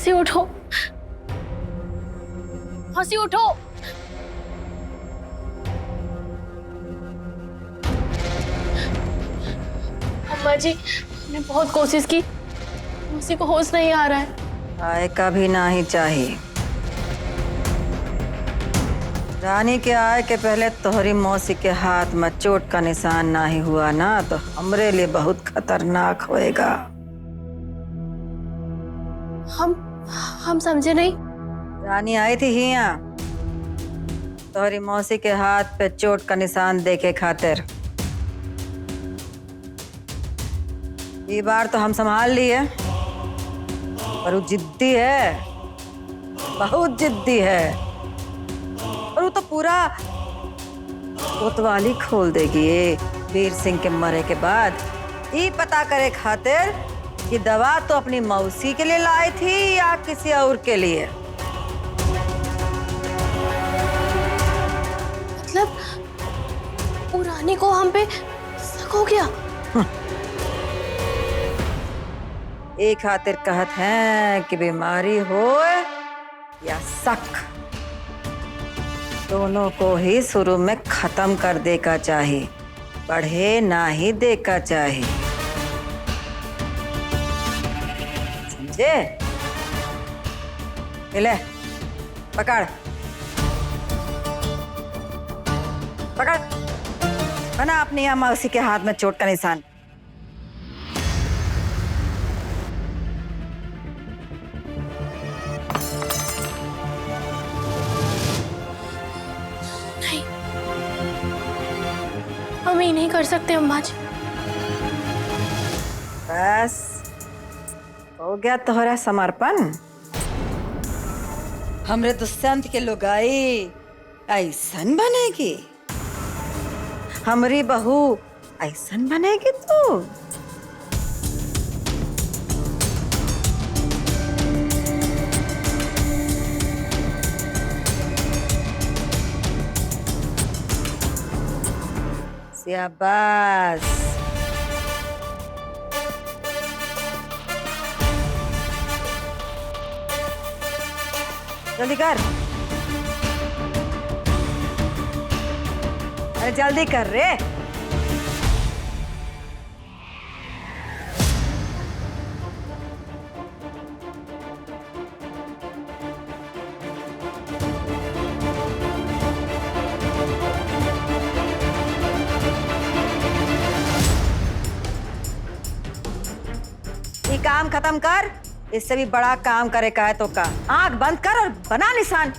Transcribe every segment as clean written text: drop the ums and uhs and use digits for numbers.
मौसी उठो, मौसी उठो। अम्मा जी, हमने बहुत कोशिश की, मौसी को होश नहीं आ रहा है। आए का भी ना ही चाहिए। रानी के आए के पहले तोहरी मौसी के हाथ में चोट का निशान ना ही हुआ ना तो हमरे लिए बहुत खतरनाक होएगा। हम समझे नहीं। रानी आई थी यहाँ तोहरी मौसी के हाथ पे चोट का निशान देखे खातिर। ये बार तो हम संभाल लिए, पर वो जिद्दी है, बहुत जिद्दी है। और वो तो पूरा कोतवाली खोल देगी वीर सिंह के मरे के बाद, ये पता करे खातिर कि दवा तो अपनी मौसी के लिए लाई थी या किसी और के लिए। मतलब वो रानी को हम पे शक हो गया। एक खातिर कहत हैं कि बीमारी हो या शक, दोनों को ही शुरू में खत्म कर देगा चाहिए, बढ़े ना ही देगा चाहिए, समझे? ले पकड़ पकड़, बना अपनी अम्मा उसी के हाथ में चोट का निशान। हम ये नहीं कर सकते अम्मा जी। बस हो गया तोहरा समर्पण। हमरे दुष्यंत के लुगाई ऐसन बनेगी, हमरी बहू ऐसन बनेगी तू। शाबाश। जल्दी कर, अरे जल्दी कर रे। ये काम खत्म कर, इससे भी बड़ा काम करे का है तो का। आंख बंद कर और बना निशान।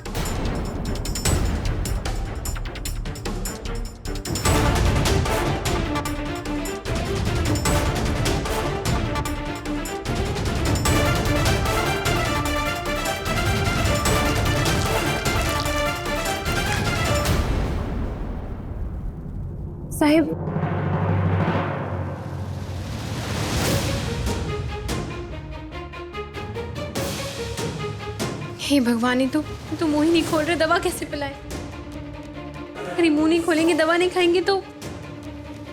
साहिब, हे भगवान, ही तो मुंह ही नहीं खोल रहे, दवा कैसे पिलाए? अरे मुंह नहीं खोलेंगे, दवा नहीं खाएंगे तो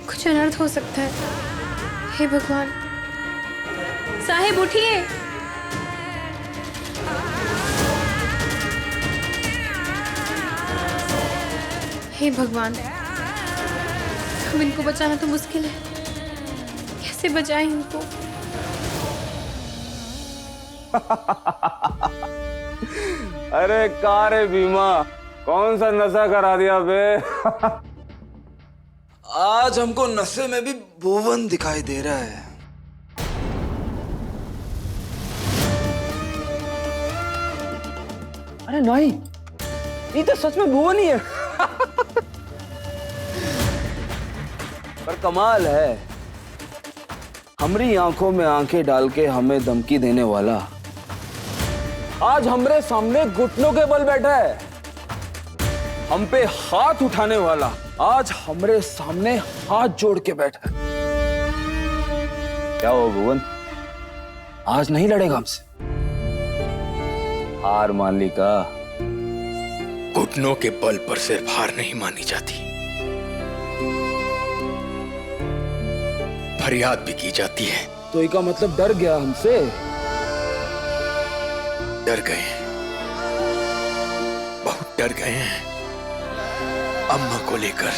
कुछ अनर्थ हो सकता है। हे भगवान, साहिब उठिए। हे भगवान, अब इनको बचाना तो मुश्किल है, कैसे बचाएं इनको? अरे का रे भीमा, कौन सा नशा करा दिया बे? आज हमको नशे में भी भुवन दिखाई दे रहा है। अरे नहीं, ये तो सच में भुवन ही है। पर कमाल है, हमारी आंखों में आंखें डाल के हमें धमकी देने वाला आज हमरे सामने घुटनों के बल बैठा है। हम पे हाथ उठाने वाला आज हमरे सामने हाथ जोड़ के बैठा है। क्या हो भुवन, आज नहीं लड़ेगा हमसे? हार मान ली का? घुटनों के बल पर सिर्फ हार नहीं मानी जाती, फरियाद भी की जाती है। तो इसका मतलब डर गया हमसे? डर गए हैं, बहुत डर गए हैं अम्मा को लेकर।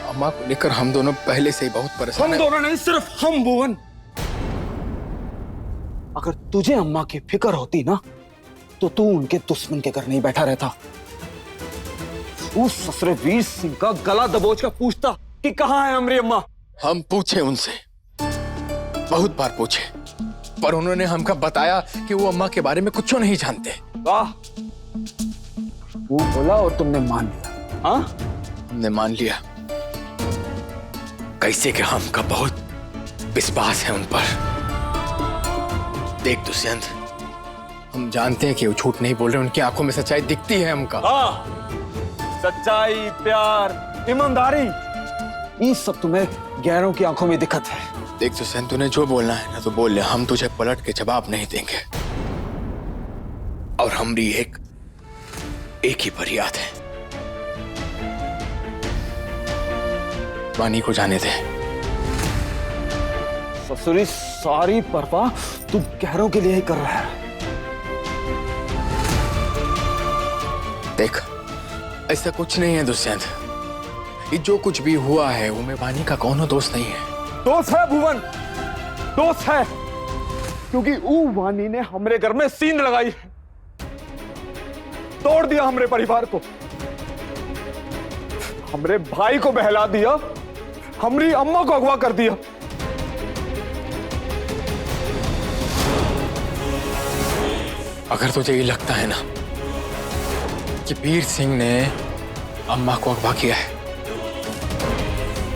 अम्मा को लेकर हम दोनों पहले से ही बहुत परेशान हम हैं। दोनों नहीं, सिर्फ हम भुवन। अगर तुझे अम्मा की फिक्र होती ना तो तू उनके दुश्मन के घर नहीं बैठा रहता। उस ससुरे वीर सिंह का गला दबोच कर पूछता कि कहाँ है हमारी अम्मा। हम पूछे उनसे, बहुत बार पूछे, पर उन्होंने हमको बताया कि वो अम्मा के बारे में कुछ नहीं जानते। वाह, वो बोला और तुमने मान लिया? हाँ, हमने मान लिया। कैसे कि हमका बहुत विश्वास है उन पर। देख दुष्यंत, हम जानते हैं कि वो झूठ नहीं बोल रहे, उनकी आंखों में सच्चाई दिखती है हमका। हाँ, सच्चाई, प्यार, ईमानदारी, ये सब तुम्हें गैरों की आंखों में दिखत है। देख दुष्यंत, तूने जो बोलना है ना तो बोल ले, हम तुझे पलट के जवाब नहीं देंगे। और हमारी एक ही फरियाद है, वानी को जाने दे। ससुरी सारी परवाह तू गैरों के लिए ही कर रहा है। देख, ऐसा कुछ नहीं है दुष्यंत, ये जो कुछ भी हुआ है वो में वानी का कौनो दोष नहीं है। दोस्त है भुवन, दोस्त है, क्योंकि ऊ वानी ने हमरे घर में सींध लगाई है, तोड़ दिया हमरे परिवार को, हमरे भाई को बहला दिया, हमारी अम्मा को अगवा कर दिया। अगर तुझे ये लगता है ना कि वीर सिंह ने अम्मा को अगवा किया है,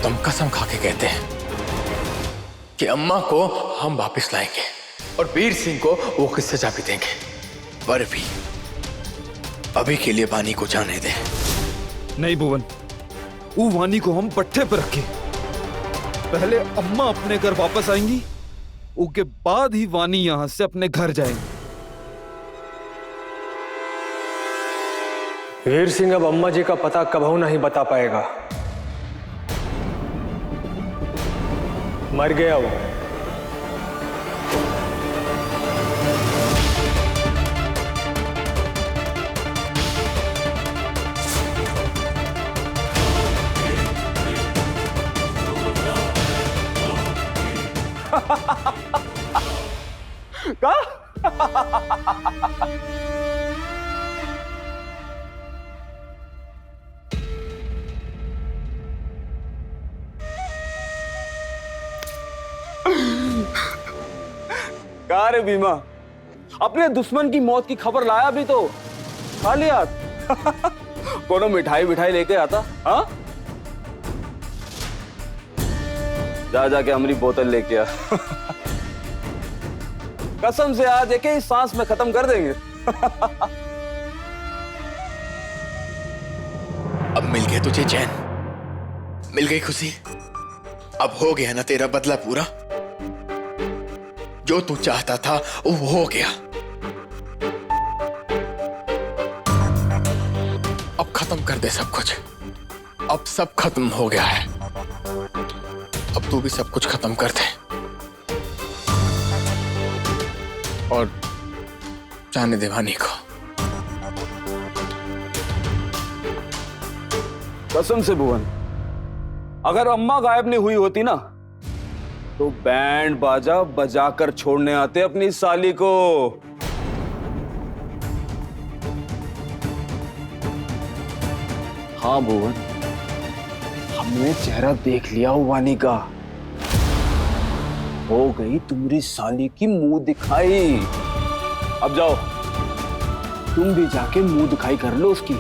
तो हम कसम खा के कहते हैं कि अम्मा को हम वापस लाएंगे और वीर सिंह को वो की सजा भी देंगे। पर भी अभी के लिए वानी को जाने दे। नहीं भुवन, वो वानी को हम पट्टे पर रखें। पहले अम्मा अपने घर वापस आएंगी, उसके बाद ही वानी यहां से अपने घर जाएंगी। वीर सिंह अब अम्मा जी का पता कबहू नहीं बता पाएगा। मर गया वो। का रे भीमा, अपने दुश्मन की मौत की खबर लाया भी तो खाली हाथ? कोनो मिठाई मिठाई लेके आता? हाँ, जा जाके हमारी बोतल लेके आ। कसम से आज एक ही सांस में खत्म कर देंगे। अब मिल गया तुझे चैन, मिल गई खुशी। अब हो गया ना तेरा बदला पूरा। जो तू चाहता था वो हो गया। अब खत्म कर दे सब कुछ। अब सब खत्म हो गया है। अब तू भी सब कुछ खत्म कर दे और जाने दे वानी को। कसम से भुवन, अगर अम्मा गायब नहीं हुई होती ना तो बैंड बाजा बजाकर छोड़ने आते अपनी साली को। हाँ भुवन, हमने चेहरा देख लिया वानी का। हो गई तुम्हारी साली की मुंह दिखाई। अब जाओ, तुम भी जाके मुंह दिखाई कर लो उसकी।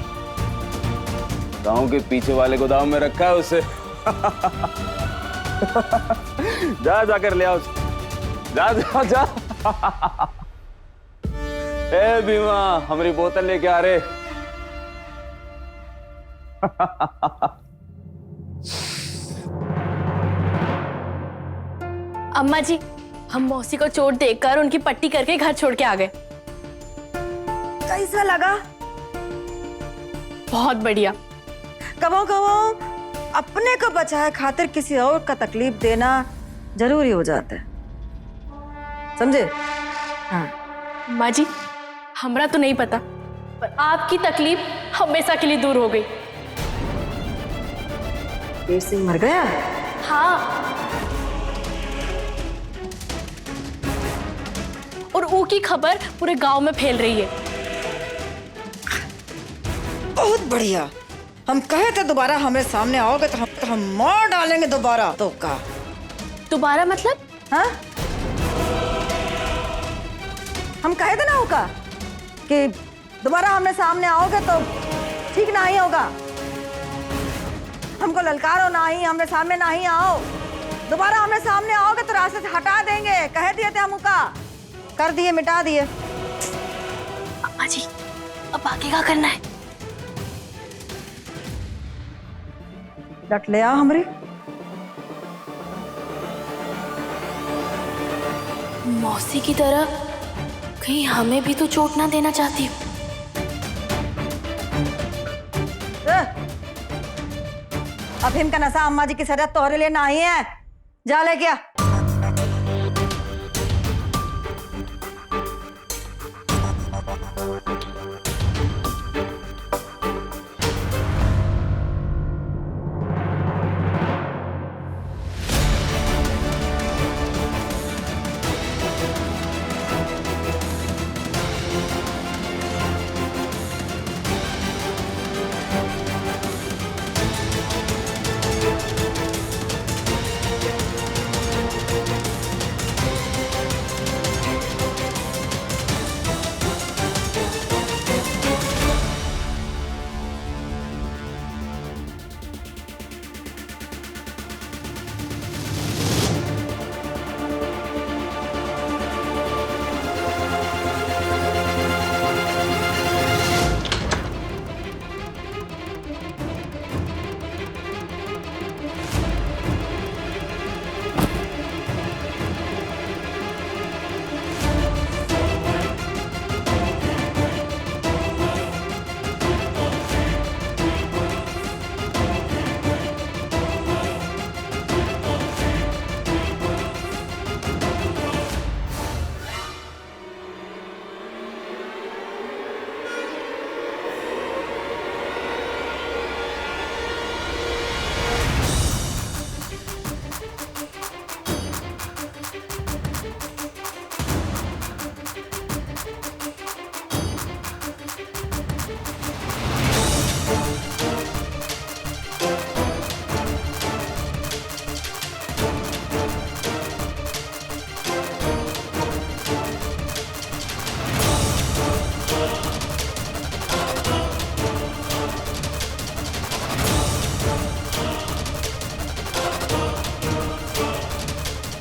गांव के पीछे वाले गोदाम में रखा है उसे। जा जाकर ले आओ, जा जा जा। ए भीमा, हमारी बोतल लेके आ रहे। अम्मा जी, हम मौसी को चोट देखकर उनकी पट्टी करके घर छोड़ के आ गए। कैसा लगा? बहुत बढ़िया। कबो कबो अपने को बचाए खातिर किसी और का तकलीफ देना जरूरी हो जाता है, समझे? हाँ। अम्मा जी, हमरा तो नहीं पता, पर आपकी तकलीफ हमेशा के लिए दूर हो गई। वीर सिंह मर गया? हाँ, और ऊ की खबर पूरे गांव में फैल रही है। बहुत बढ़िया। हम कहे थे दोबारा हमारे सामने आओगे तो हम मार डालेंगे दोबारा। तो का दोबारा मतलब? हाँ? हम कहे थे ना होगा कि दोबारा हमने सामने आओगे तो ठीक ना ही होगा। हमको ललकारो ना ही, हमने सामने ना ही आओ। दोबारा हमने सामने आओगे तो रास्ते से हटा देंगे। कह दिए थे हम का, कर दिए, मिटा दिए। अम्मा जी, अब आगे क्या करना है? डट ले आ हमरे। मौसी की तरह कहीं हमें भी तो चोट ना देना चाहती हूँ। अफीम का नशा अम्मा जी की शरीयत तोहरे लिए नहीं है। जा ले क्या?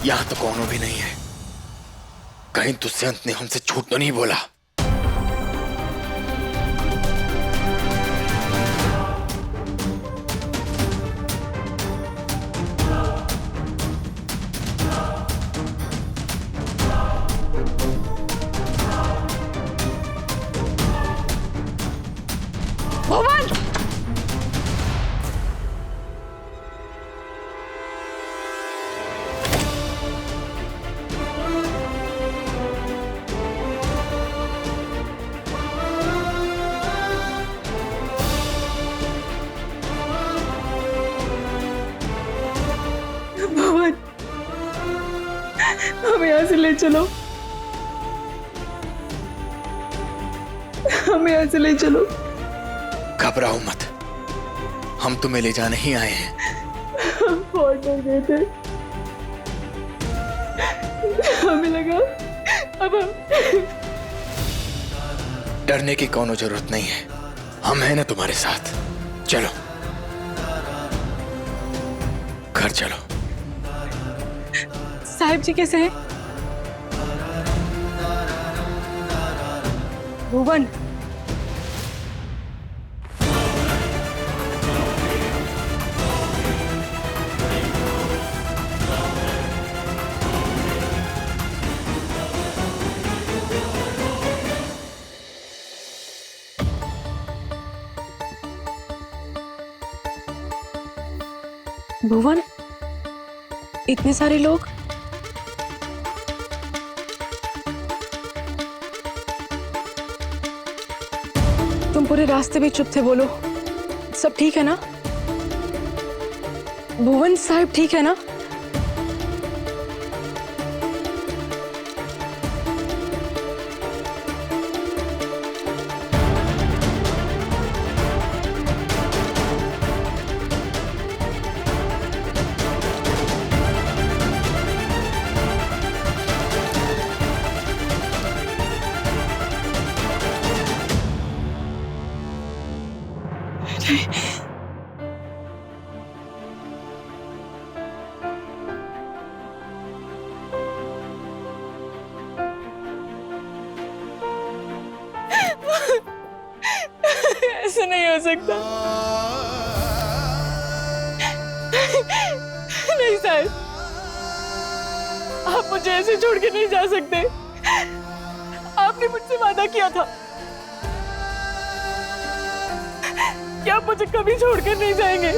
यहां तो कौनो भी नहीं है। कहीं दुष्यंत ने हमसे झूठ तो नहीं बोला? हमें यहाँ से ले चलो, हमें यहाँ से ले चलो। घबराओ मत, हम तुम्हें ले जाने ही आए हैं। हम बहुत डर गए थे, हमें लगा अब डरने की कोनो जरूरत नहीं है, हम हैं ना तुम्हारे साथ। चलो घर चलो। साहिब जी कैसे हैं? भुवन, भुवन, इतने सारे लोग। तुम पूरे रास्ते भी चुप थे, बोलो सब ठीक है ना? भुवन साहब ठीक है ना? ऐसा नहीं हो सकता। नहीं साहब, आप मुझे ऐसे छोड़ के नहीं जा सकते। आपने मुझसे वादा किया था कि आप मुझे कभी छोड़ कर नहीं जाएंगे।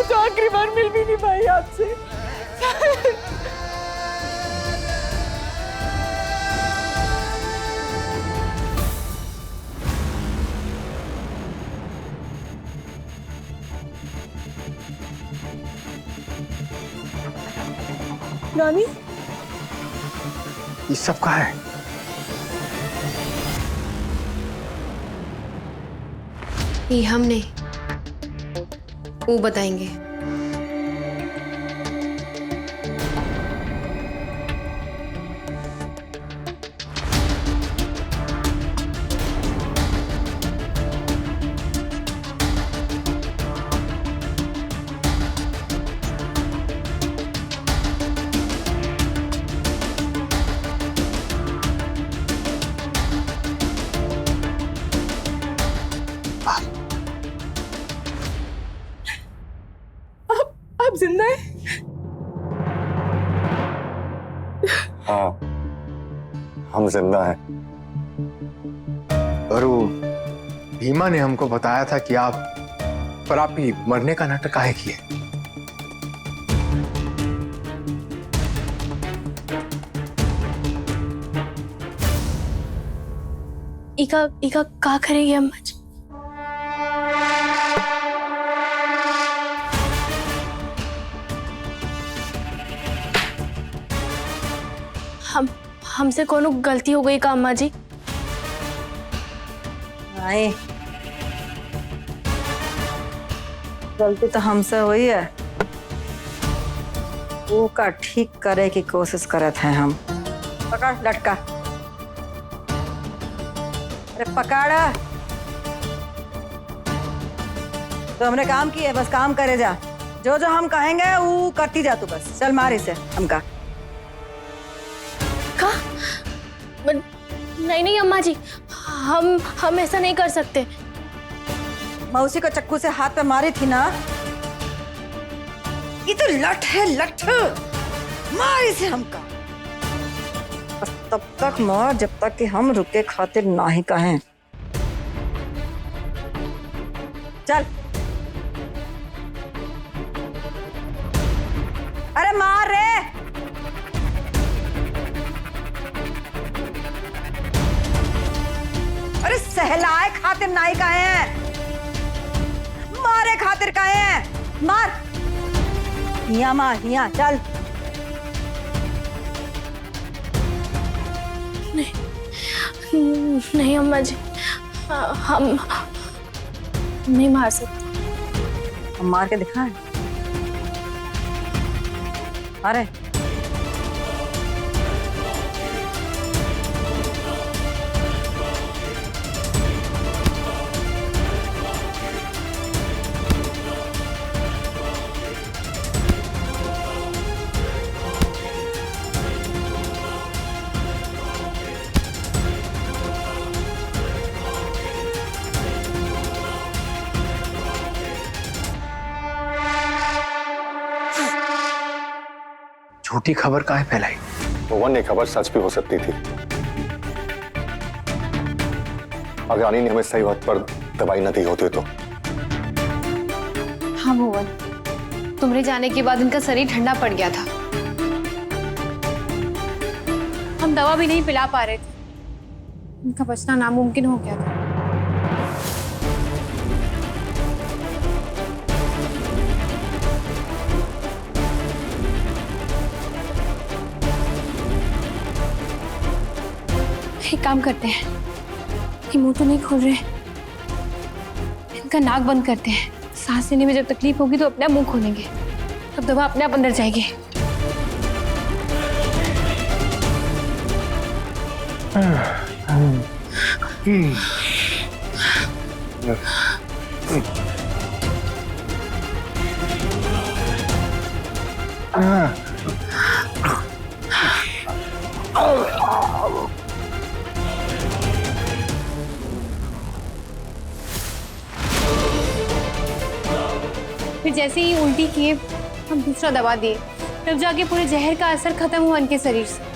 तो आखिरी बार मिल भी नहीं पाई आपसे। नानी, ये सब कहाँ है? ये हम नहीं, वो बताएंगे। आप जिंदा हैं? हाँ, हम जिंदा हैं। और वो भीमा ने हमको बताया था कि आप ही मरने का नाटक काहे किए? इका का करेगी अम्मा जी? हमसे कोनो गलती हो गई का अम्मा जी? नहीं, गलती तो हमसे हुई है। वो का ठीक करे की कोशिश करत हैं हम। पकड़ लटका, अरे पकड़ा। तो हमने काम किया, बस काम करे जा। जो जो हम कहेंगे वो करती जा तू, बस चल मार इसे हमका। का? नहीं नहीं अम्मा जी, हम ऐसा नहीं कर सकते। मौसी को चक्कू से हाथ पे मारी थी ना, ये तो लठ है, लठ। मार इसे हमका, बस तब तक मार जब तक कि हम रुके खातिर ना ही कहें। चल, अरे मार रे। अरे सहलाए खातिर नाई का है, मारे खातिर का है। मार हिया, मार हिया। चल, नहीं अम्मा जी, हम नहीं मार सकते। हम मार के दिखाएं। अरे झूठी खबर काहे फैलाई? भुवन ने खबर सच भी हो सकती थी। अगर रानी ने हमें सही वक्त पर दवाई न दी होती तो। हाँ भुवन, तुम्हारे जाने के बाद इनका शरीर ठंडा पड़ गया था। हम दवा भी नहीं पिला पा रहे थे। उनका बचना नामुमकिन हो गया था। एक काम करते हैं, ये मुंह तो नहीं खोल रहे, इनका नाक बंद करते हैं। सांस लेने में जब तकलीफ होगी तो अपने आप मुंह खोलेंगे, तब दवा अपने आप अंदर जाएगी। फिर जैसे ही उल्टी किए हम दूसरा दवा दिए, तब जाके पूरे जहर का असर खत्म हुआ उनके शरीर से।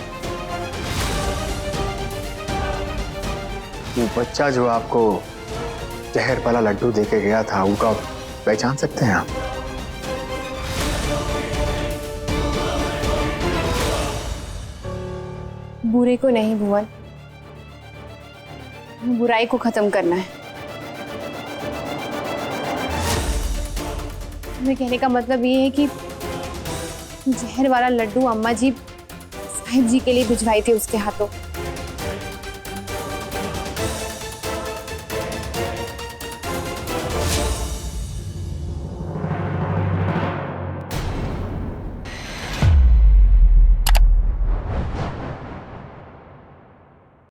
वो बच्चा जो आपको जहर वाला लड्डू देके गया था, उनका पहचान सकते हैं आप? बुरे को नहीं भुवन, बुराई को खत्म करना है। मेरे कहने का मतलब ये है कि जहर वाला लड्डू अम्मा जी साहिब जी के लिए भिजवाई थी उसके हाथों।